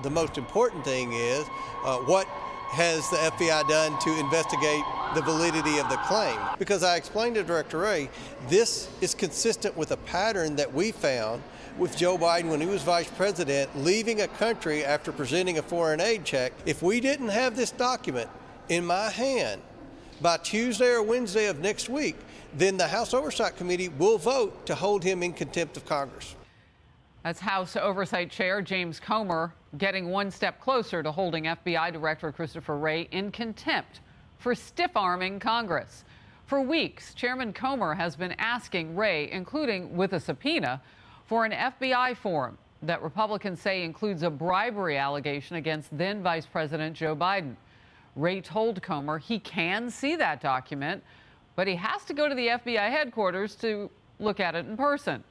The most important thing is what has the FBI done to investigate the validity of the claim? Because I explained to Director Wray, this is consistent with a pattern that we found with Joe Biden when he was vice president, leaving a country after presenting a foreign aid check. If we didn't have this document in my hand by Tuesday or Wednesday of next week, then the House Oversight Committee will vote to hold him in contempt of Congress. That's House Oversight Chair James Comer getting one step closer to holding FBI Director Christopher Wray in contempt for stiff-arming Congress. For weeks, Chairman Comer has been asking Wray, including with a subpoena, for an FBI form that Republicans say includes a bribery allegation against then Vice President Joe Biden. Wray told Comer he can see that document, but he has to go to the FBI headquarters to look at it in person.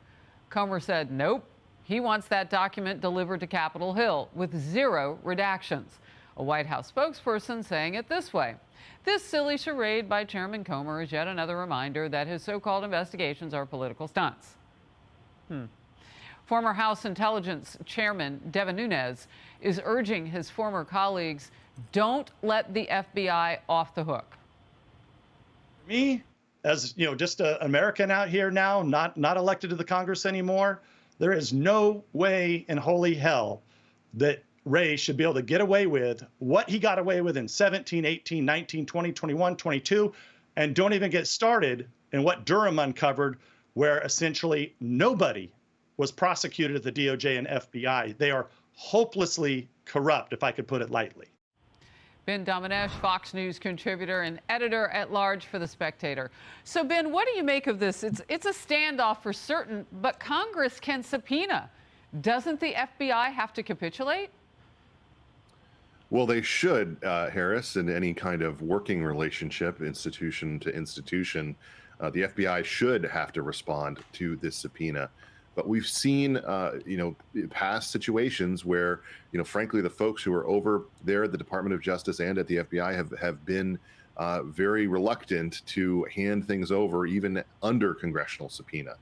Comer said nope. He wants that document delivered to Capitol Hill with 0 redactions. A White House spokesperson saying it this way: this silly charade by Chairman Comer is yet another reminder that his so-called investigations are political stunts. Former House Intelligence Chairman Devin Nunes is urging his former colleagues, don't let the FBI off the hook. Me, as just an American out here now, not elected to the Congress anymore, there is no way in holy hell that Wray should be able to get away with what he got away with in 17, 18, 19, 20, 21, 22, and don't even get started in what Durham uncovered, where essentially nobody was prosecuted at the DOJ and FBI. They are hopelessly corrupt, if I could put it lightly. Ben Domenech, Fox News contributor and editor-at-large for The Spectator. So, Ben, what do you make of this? It's a standoff for certain, but Congress can subpoena. Doesn't the FBI have to capitulate? Well, they should, Harris, in any kind of working relationship, institution to institution. The FBI should have to respond to this subpoena. But we've seen, past situations where, frankly, the folks who are over there at the Department of Justice and at the FBI have been very reluctant to hand things over, even under congressional subpoena.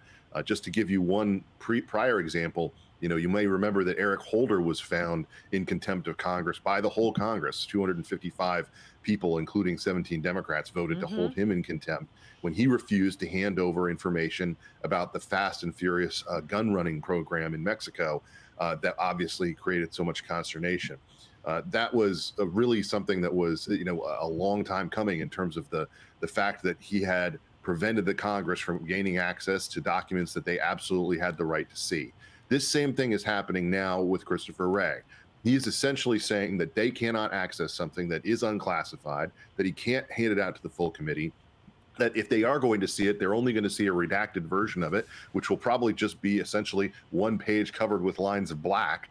Just to give you one prior example, you may remember that Eric Holder was found in contempt of Congress by the whole Congress. 255 people, including 17 Democrats, voted to hold him in contempt when he refused to hand over information about the Fast and Furious gun running program in Mexico that obviously created so much consternation. That was really something that was, a long time coming in terms of the fact that he had prevented the Congress from gaining access to documents that they absolutely had the right to see. This same thing is happening now with Christopher Wray. He is essentially saying that they cannot access something that is unclassified, that he can't hand it out to the full committee, that if they are going to see it, they're only going to see a redacted version of it, which will probably just be essentially one page covered with lines of black,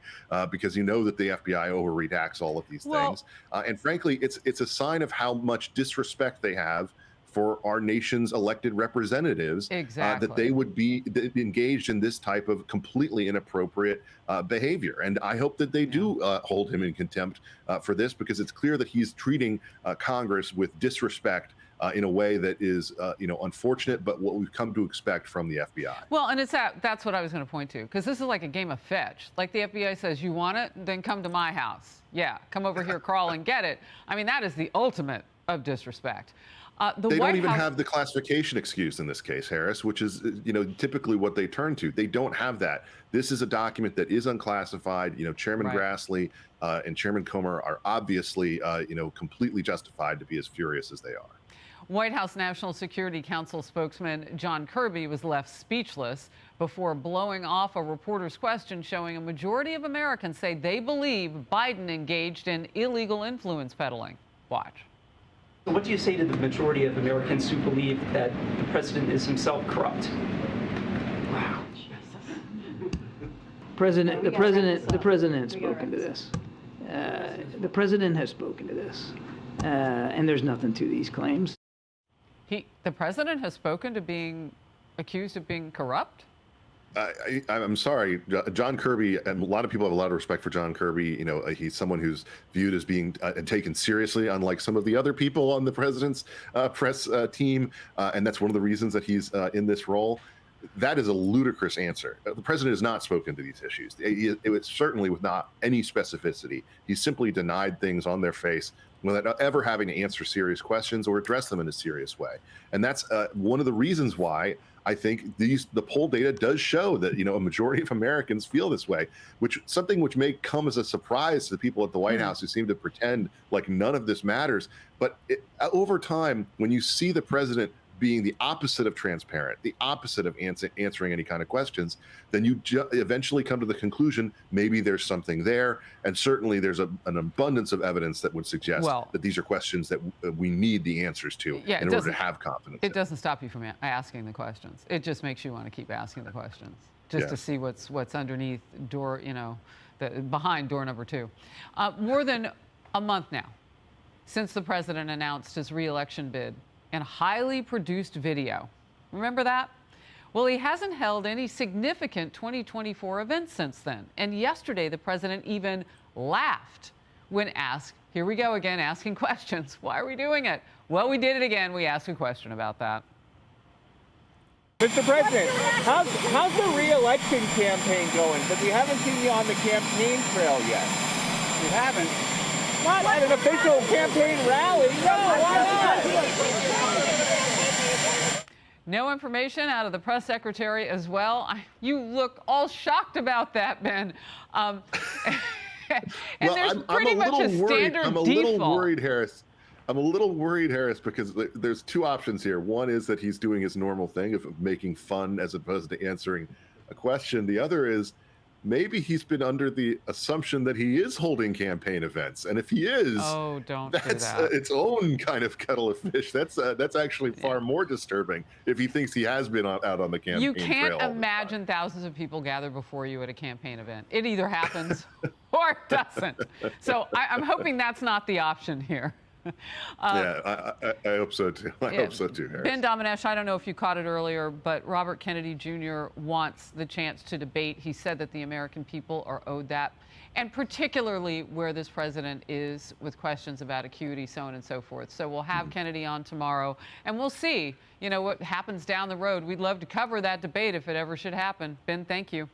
because that the FBI over redacts all of these things. And frankly, it's a sign of how much disrespect they have for our nation's elected representatives, that they would be engaged in this type of completely inappropriate behavior. And I hope that they do hold him in contempt for this, because it's clear that he's treating Congress with disrespect in a way that is, unfortunate, but what we've come to expect from the FBI. Well, and that's what I was going to point to, because this is like a game of fetch. Like the FBI says, you want it? Then come to my house. Yeah, come over here, crawl and get it. I mean, that is the ultimate of disrespect. They don't even have the classification excuse in this case, Harris, which is, typically what they turn to. They don't have that. This is a document that is unclassified. Chairman Grassley and Chairman Comer are obviously, completely justified to be as furious as they are. White House National Security Council spokesman John Kirby was left speechless before blowing off a reporter's question showing a majority of Americans say they believe Biden engaged in illegal influence peddling. Watch. What do you say to the majority of Americans who believe that the president is himself corrupt? Wow. The president has spoken to this. The president has spoken to this, and there's nothing to these claims. The president has spoken to being accused of being corrupt? I'm sorry, John Kirby, and a lot of people have a lot of respect for John Kirby. He's someone who's viewed as being taken seriously, unlike some of the other people on the president's press team. And that's one of the reasons that he's in this role. That is a ludicrous answer. The president has not spoken to these issues. It was certainly with not any specificity. He simply denied things on their face without ever having to answer serious questions or address them in a serious way. And that's one of the reasons why I think the poll data does show that, a majority of Americans feel this way, which may come as a surprise to the people at the White House who seem to pretend like none of this matters. But over time, when you see the president being the opposite of transparent, the opposite of answering any kind of questions, then you eventually come to the conclusion maybe there's something there. And certainly there's an abundance of evidence that would suggest that these are questions that we need the answers to in order to have confidence. It doesn't stop you from asking the questions. It just makes you want to keep asking the questions just to see what's underneath door, behind door number 2. More than a month now since the president announced his re-election bid in highly produced video. Remember that? Well, he hasn't held any significant 2024 events since then. And yesterday, the president even laughed when asked, here we go again, asking questions. Why are we doing it? Well, we did it again. We asked a question about that. Mr. President, how's the re-election campaign going? Because we haven't seen you on the campaign trail yet. We haven't. Not at an official campaign rally. No, why not? No information out of the press secretary as well. You look all shocked about that, Ben. And there's pretty much a standard I'm a little worried, Harris. I'm a little worried, Harris, because there's two options here. One is that he's doing his normal thing of making fun as opposed to answering a question. The other is maybe he's been under the assumption that he is holding campaign events, and if he is, that's its own kind of kettle of fish. That's actually far more disturbing if he thinks he has been out on the campaign trail. You can't imagine thousands of people gather before you at a campaign event. It either happens or it doesn't. So I'm hoping that's not the option here. I hope so too. I hope so too, Harris. Ben Domenech, I don't know if you caught it earlier, but Robert Kennedy Jr. wants the chance to debate. He said that the American people are owed that, and particularly where this president is with questions about acuity, so on and so forth. So we'll have Kennedy on tomorrow, and we'll see, what happens down the road. We'd love to cover that debate if it ever should happen. Ben, thank you.